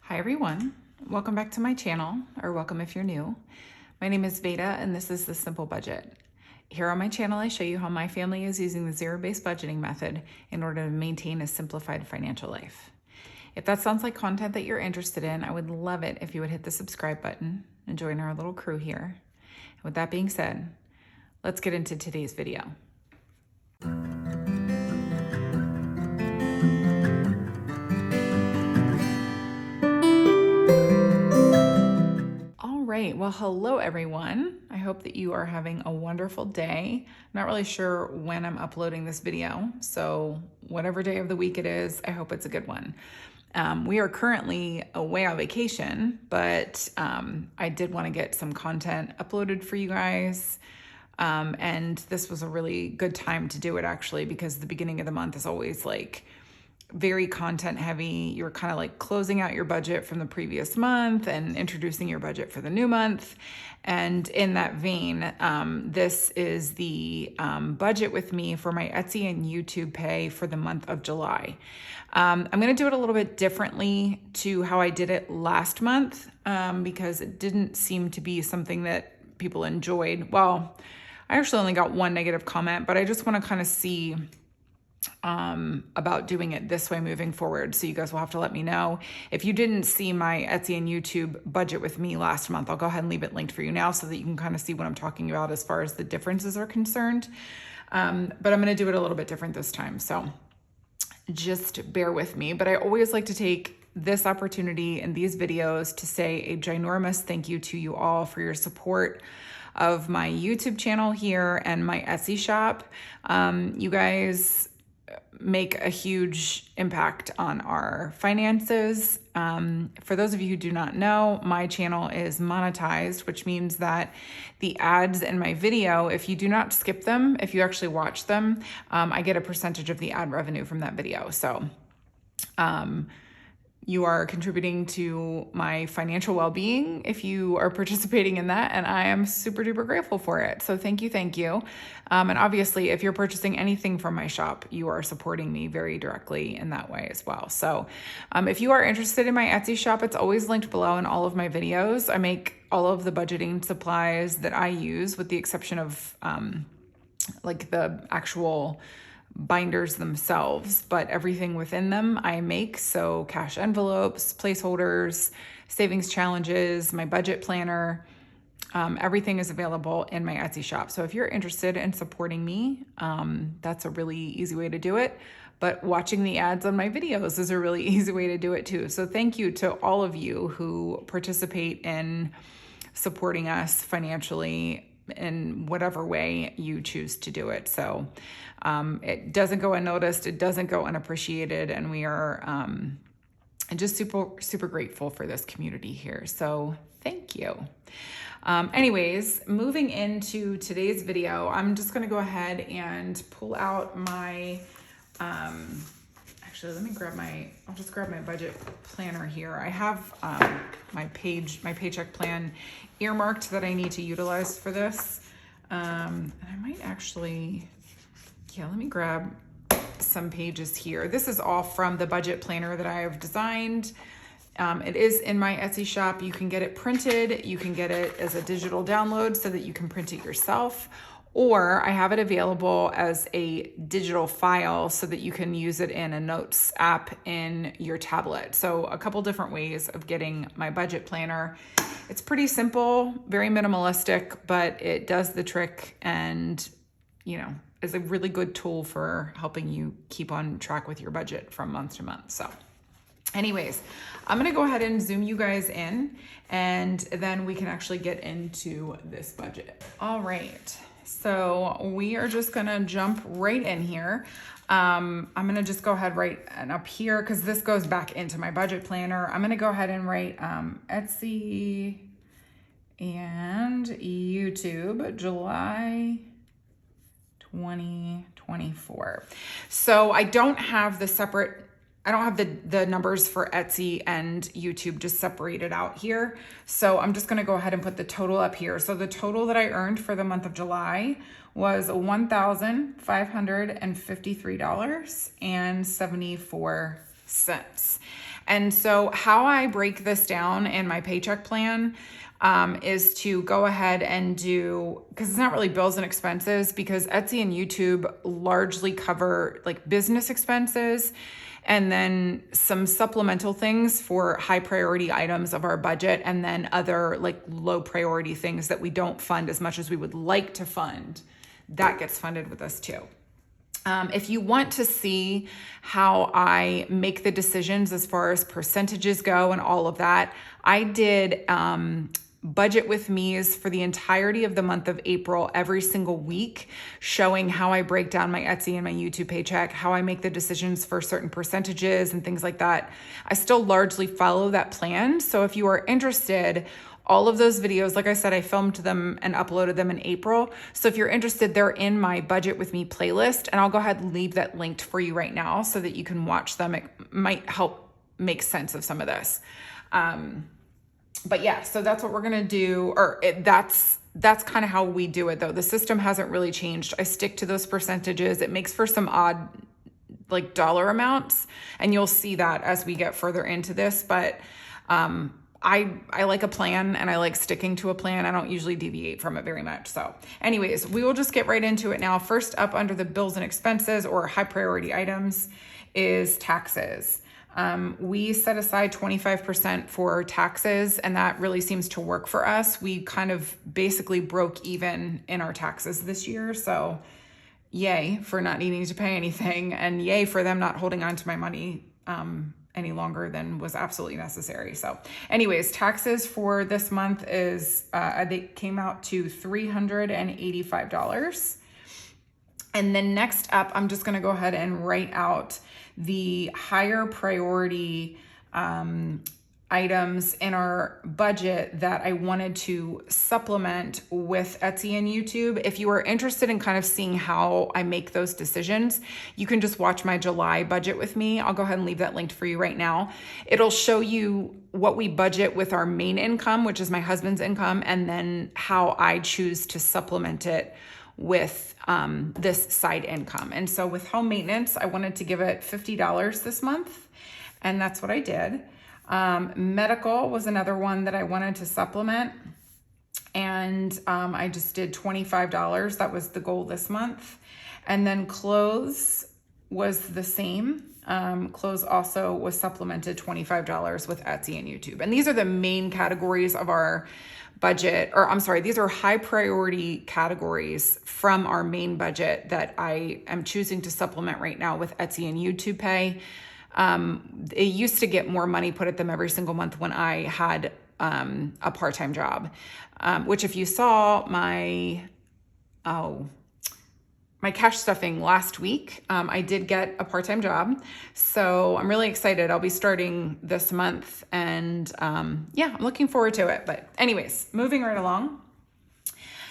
Hi everyone, welcome back to my channel, or welcome if you're new. My name is Veda and this is The Simple Budget. Here on my channel I show you how my family is using the zero-based budgeting method in order to maintain a simplified financial life. If that sounds like content that you're interested in, I would love it if you would hit the subscribe button and join our little crew here. And with that being said, let's get into today's video. Right. Well, hello everyone. I hope that you are having a wonderful day. I'm not really sure when I'm uploading this video, so whatever day of the week it is, I hope it's a good one. We are currently away on vacation, but I did want to get some content uploaded for you guys. And this was a really good time to do it actually, because the beginning of the month is always like very content heavy. You're kind of like closing out your budget from the previous month and introducing your budget for the new month. And in that vein, this is the budget with me for my Etsy and YouTube pay for the month of July. I'm going to do it a little bit differently to how I did it last month because it didn't seem to be something that people enjoyed. Well, I actually only got one negative comment, but I just want to kind of see about doing it this way moving forward. So you guys will have to let me know. If you didn't see my Etsy and YouTube budget with me last month, I'll go ahead and leave it linked for you now so that you can kind of see what I'm talking about as far as the differences are concerned. But I'm going to do it a little bit different this time. So just bear with me. But I always like to take this opportunity in these videos to say a ginormous thank you to you all for your support of my YouTube channel here and my Etsy shop. You guys make a huge impact on our finances. For those of you who do not know, my channel is monetized, which means that the ads in my video, if you do not skip them, if you actually watch them, I get a percentage of the ad revenue from that video. So you are contributing to my financial well-being if you are participating in that, and I am super duper grateful for it. So thank you, thank you. And obviously, if you're purchasing anything from my shop, you are supporting me very directly in that way as well. So if you are interested in my Etsy shop, it's always linked below in all of my videos. I make all of the budgeting supplies that I use, with the exception of like the actual binders themselves, but everything within them I make. So cash envelopes, placeholders, savings challenges, my budget planner, everything is available in my Etsy shop. So if you're interested in supporting me, that's a really easy way to do it. But watching the ads on my videos is a really easy way to do it too. So thank you to all of you who participate in supporting us financially in whatever way you choose to do it. So it doesn't go unnoticed, it doesn't go unappreciated, and we are just super grateful for this community here. So thank you. Anyways, moving into today's video, I'm just gonna go ahead and pull out my, actually, I'll just grab my budget planner here. I have my paycheck plan earmarked that I need to utilize for this. And I might actually, let me grab some pages here. This is all from the budget planner that I have designed. It is in my Etsy shop. You can get it printed. You can get it as a digital download so that you can print it yourself. Or I have it available as a digital file so that you can use it in a notes app in your tablet. So a couple different ways of getting my budget planner. It's pretty simple, very minimalistic, but it does the trick and, is a really good tool for helping you keep on track with your budget from month to month. So anyways, I'm gonna go ahead and zoom you guys in, and then we can actually get into this budget. All right. So we are just gonna jump right in here. I'm gonna just go ahead right and up here, because this goes back into my budget planner. I'm gonna go ahead and write Etsy and YouTube, July 2024. So I don't have the numbers for Etsy and YouTube just separated out here. So I'm just gonna go ahead and put the total up here. So the total that I earned for the month of July was $1,553.74. And so how I break this down in my paycheck plan is to go ahead and do, because it's not really bills and expenses, because Etsy and YouTube largely cover like business expenses and then some supplemental things for high priority items of our budget, and then other like low priority things that we don't fund as much as we would like to fund. That gets funded with us too. If you want to see how I make the decisions as far as percentages go and all of that, I did budget with me's for the entirety of the month of April, every single week, showing how I break down my Etsy and my YouTube paycheck, how I make the decisions for certain percentages and things like that. I still largely follow that plan. So if you are interested, all of those videos, like I said, I filmed them and uploaded them in April. So if you're interested, they're in my Budget With Me playlist, and I'll go ahead and leave that linked for you right now so that you can watch them. It might help make sense of some of this. But yeah, so that's what we're gonna do, that's kind of how we do it though. The system hasn't really changed. I stick to those percentages. It makes for some odd like dollar amounts, and you'll see that as we get further into this, but I like a plan, and I like sticking to a plan. I don't usually deviate from it very much. So anyways, we will just get right into it now. First up under the bills and expenses or high priority items is taxes. We set aside 25% for taxes, and that really seems to work for us. We kind of basically broke even in our taxes this year. So yay for not needing to pay anything, and yay for them not holding on to my money any longer than was absolutely necessary. So anyways, taxes for this month is, they came out to $385. And then next up, I'm just gonna go ahead and write out the higher priority items in our budget that I wanted to supplement with Etsy and YouTube. If you are interested in kind of seeing how I make those decisions, you can just watch my July budget with me. I'll go ahead and leave that linked for you right now. It'll show you what we budget with our main income, which is my husband's income, and then how I choose to supplement it with this side income. And so with home maintenance, I wanted to give it $50 this month, and that's what I did. Medical was another one that I wanted to supplement, and I just did $25. That was the goal this month. And then clothes was the same. Clothes also was supplemented $25 with Etsy and YouTube. And these are the main categories of our budget, or I'm sorry, these are high priority categories from our main budget that I am choosing to supplement right now with Etsy and YouTube Pay. It used to get more money put at them every single month when I had a part-time job, which if you saw my cash stuffing last week, I did get a part-time job. So I'm really excited. I'll be starting this month, and yeah, I'm looking forward to it. But anyways, moving right along.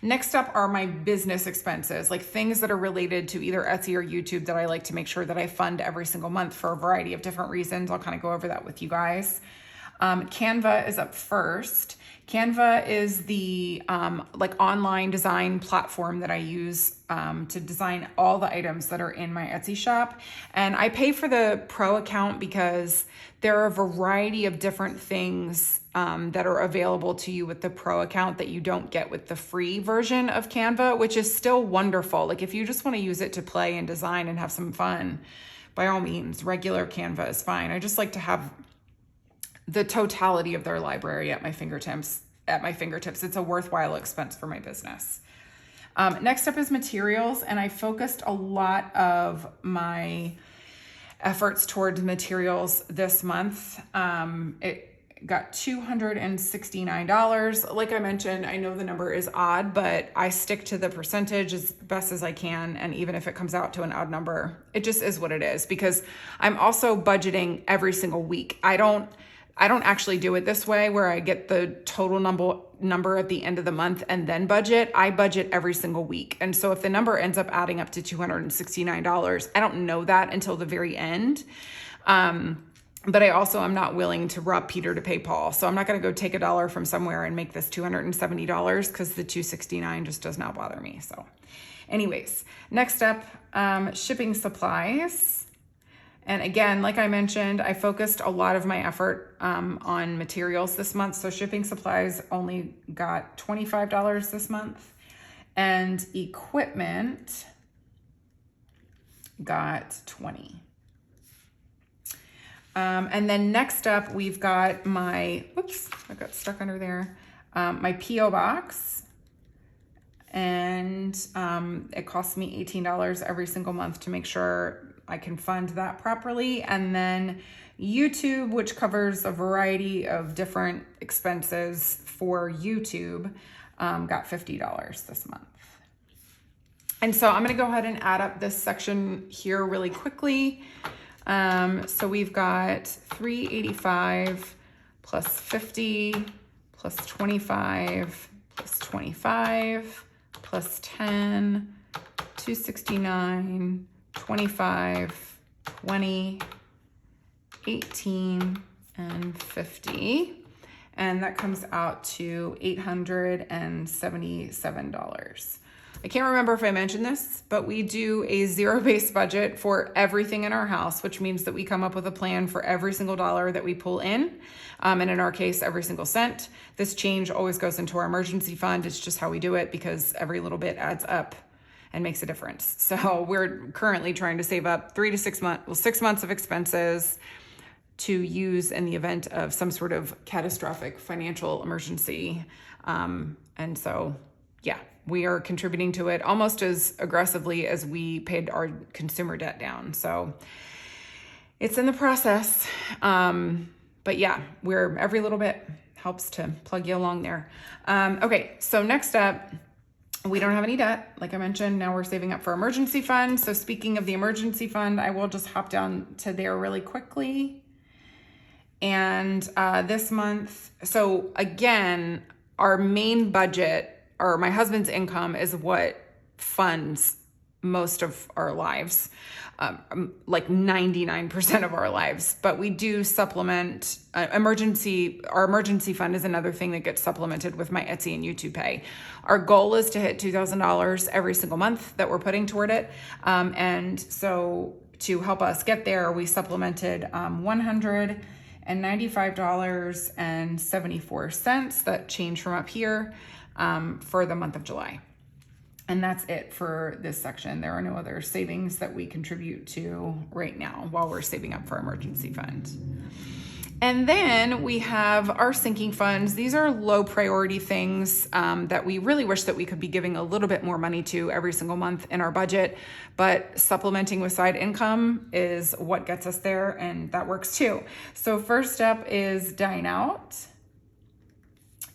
Next up are my business expenses, like things that are related to either Etsy or YouTube that I like to make sure that I fund every single month for a variety of different reasons. I'll kind of go over that with you guys. Canva is up first. Canva is the like online design platform that I use to design all the items that are in my Etsy shop. And I pay for the pro account because there are a variety of different things that are available to you with the pro account that you don't get with the free version of Canva, which is still wonderful. Like if you just want to use it to play and design and have some fun, by all means, regular Canva is fine. I just like to have the totality of their library at my fingertips. It's a worthwhile expense for my business. Next up is materials, and I focused a lot of my efforts towards materials this month. It got $269. Like I mentioned, I know the number is odd, but I stick to the percentage as best as I can. And even if it comes out to an odd number, it just is what it is, because I'm also budgeting every single week. I don't actually do it this way where I get the total number at the end of the month and then budget. I budget every single week. And so if the number ends up adding up to $269, I don't know that until the very end. But I also am not willing to rob Peter to pay Paul. So I'm not going to go take $1 from somewhere and make this $270 because the $269 just does not bother me. So anyways, next up, shipping supplies. And again, like I mentioned, I focused a lot of my effort on materials this month. So shipping supplies only got $25 this month, and equipment got $20. And then next up, we've got my, I got stuck under there, my P.O. box. And it costs me $18 every single month to make sure I can fund that properly. And then YouTube, which covers a variety of different expenses for YouTube, got $50 this month. And so I'm going to go ahead and add up this section here really quickly. So we've got $385 plus $50 plus $25 plus $25 plus 10, $269, $25, $20, $18, and $50. And that comes out to $877. I can't remember if I mentioned this, but we do a zero-based budget for everything in our house, which means that we come up with a plan for every single dollar that we pull in. And in our case, every single cent. This change always goes into our emergency fund. It's just how we do it because every little bit adds up and makes a difference. So we're currently trying to save up 6 months of expenses to use in the event of some sort of catastrophic financial emergency. And so, yeah, we are contributing to it almost as aggressively as we paid our consumer debt down. So it's in the process. But yeah, every little bit helps to plug you along there. Okay, so next up, we don't have any debt. Like I mentioned, now we're saving up for emergency fund. So speaking of the emergency fund, I will just hop down to there really quickly. And this month, so again, our main budget, or my husband's income, is what funds most of our lives, like 99% of our lives. But we do supplement our emergency fund is another thing that gets supplemented with my Etsy and YouTube pay. Our goal is to hit $2,000 every single month that we're putting toward it. And so to help us get there, we supplemented $195.74, that change from up here, for the month of July. And that's it for this section. There are no other savings that we contribute to right now while we're saving up for emergency fund. And then we have our sinking funds. These are low priority things that we really wish that we could be giving a little bit more money to every single month in our budget, but supplementing with side income is what gets us there, and that works too. So first up is Dine Out,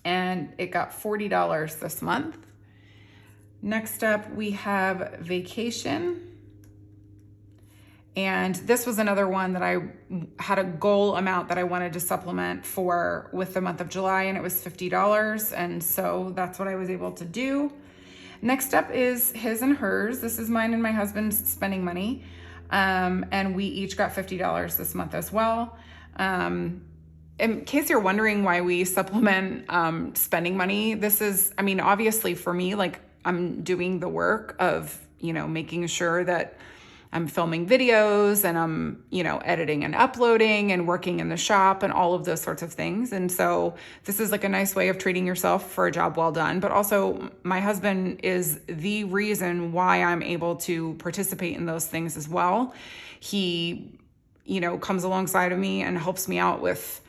and it got $40 this month. Next up, we have Vacation. And this was another one that I had a goal amount that I wanted to supplement for with the month of July, and it was $50. And so that's what I was able to do. Next up is His and Hers. This is mine and my husband's spending money. And we each got $50 this month as well. In case you're wondering why we supplement spending money, this is, I mean, obviously for me, like, I'm doing the work of, making sure that I'm filming videos and I'm, editing and uploading and working in the shop and all of those sorts of things. And so this is like a nice way of treating yourself for a job well done. But also my husband is the reason why I'm able to participate in those things as well. He, comes alongside of me and helps me out with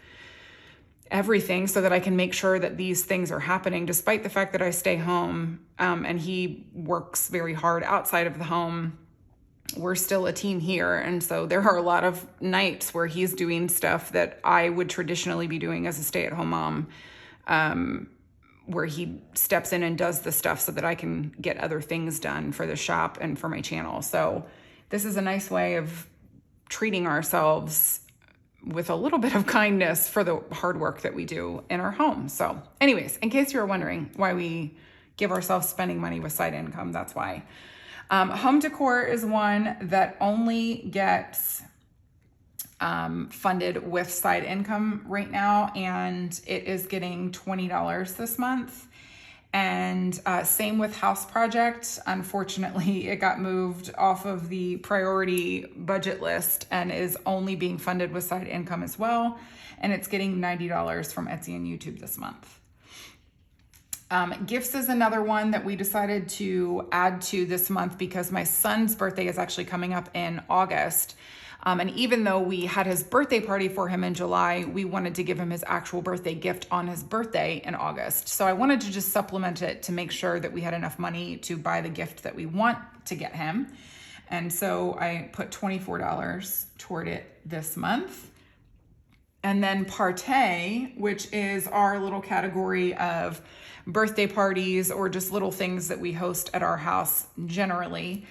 everything so that I can make sure that these things are happening, despite the fact that I stay home and he works very hard outside of the home. We're still a team here. And so there are a lot of nights where he's doing stuff that I would traditionally be doing as a stay-at-home mom, where he steps in and does the stuff so that I can get other things done for the shop and for my channel. So this is a nice way of treating ourselves with a little bit of kindness for the hard work that we do in our home. So anyways, in case you were wondering why we give ourselves spending money with side income, that's why. Home decor is one that only gets funded with side income right now, and it is getting $20 this month. And same with house project. Unfortunately, it got moved off of the priority budget list and is only being funded with side income as well. And it's getting $90 from Etsy and YouTube this month. Gifts is another one that we decided to add to this month because my son's birthday is actually coming up in August. And even though we had his birthday party for him in July, we wanted to give him his actual birthday gift on his birthday in August. So I wanted to just supplement it to make sure that we had enough money to buy the gift that we want to get him. And so I put $24 toward it this month. And then Partay, which is our little category of birthday parties or just little things that we host at our house generally.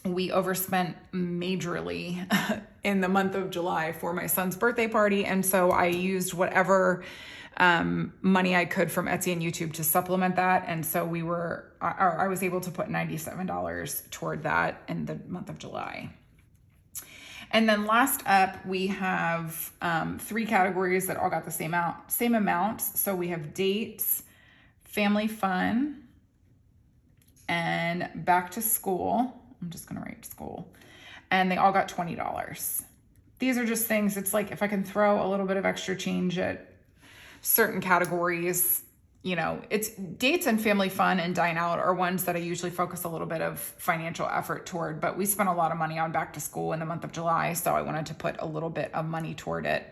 We overspent majorly in the month of July for my son's birthday party. And so I used whatever money I could from Etsy and YouTube to supplement that. And so I was able to put $97 toward that in the month of July. And then last up, we have 3 categories that all got the same amount. So we have dates, family fun, and back to school. I'm just gonna write school. And they all got $20. These are just things, it's like if I can throw a little bit of extra change at certain categories, you know, it's dates and family fun and dine out are ones that I usually focus a little bit of financial effort toward, but we spent a lot of money on back to school in the month of July. So I wanted to put a little bit of money toward it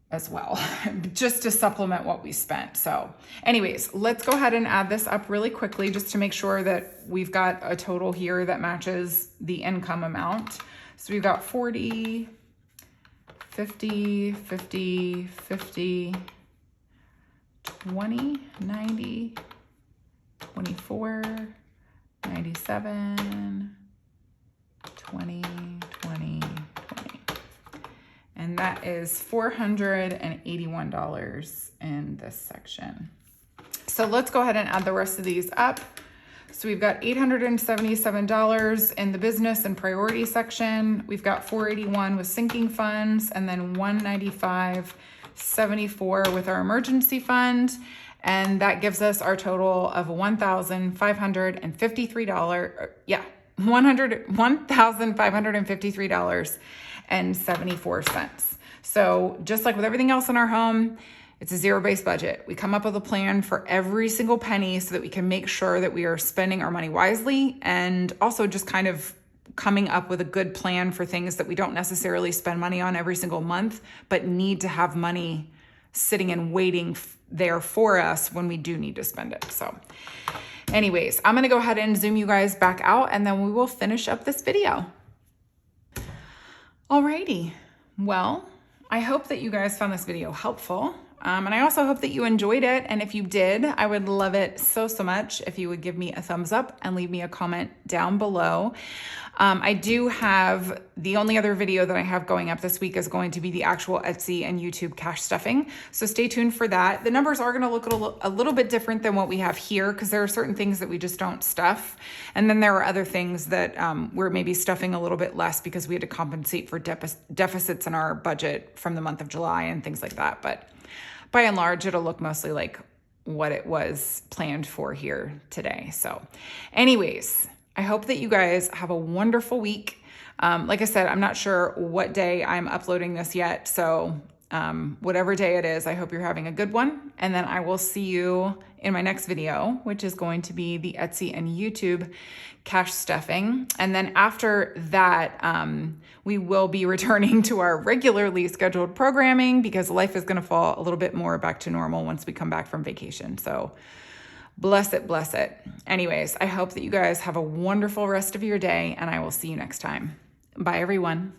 as well, just to supplement what we spent. So anyways, let's go ahead and add this up really quickly just to make sure that we've got a total here that matches the income amount. So we've got 40, 50, 50, 50, 20, 90, 24, 97, 20, 20, 20. And that is $481 in this section. So let's go ahead and add the rest of these up. So we've got $877 in the business and priority section. We've got $481 with sinking funds, and then $195.74 with our emergency fund. And that gives us our total of $1,553. $1,553.74. So just like with everything else in our home, it's a zero-based budget. We come up with a plan for every single penny so that we can make sure that we are spending our money wisely, and also just kind of coming up with a good plan for things that we don't necessarily spend money on every single month, but need to have money sitting and waiting there for us when we do need to spend it. So anyways, I'm gonna go ahead and zoom you guys back out, and then we will finish up this video. Alrighty, well, I hope that you guys found this video helpful. And I also hope that you enjoyed it. And if you did, I would love it so much if you would give me a thumbs up and leave me a comment down below. I do have, the only other video that I have going up this week is going to be the actual Etsy and YouTube cash stuffing. So stay tuned for that. The numbers are gonna look a little bit different than what we have here, because there are certain things that we just don't stuff. And then there are other things that we're maybe stuffing a little bit less because we had to compensate for deficits in our budget from the month of July and things like that. But by and large, it'll look mostly like what it was planned for here today. So anyways, I hope that you guys have a wonderful week. Like I said, I'm not sure what day I'm uploading this yet. So whatever day it is, I hope you're having a good one. And then I will see you in my next video, which is going to be the Etsy and YouTube cash stuffing. And then after that, we will be returning to our regularly scheduled programming, because life is going to fall a little bit more back to normal once we come back from vacation. So bless it, bless it. Anyways, I hope that you guys have a wonderful rest of your day, and I will see you next time. Bye, everyone.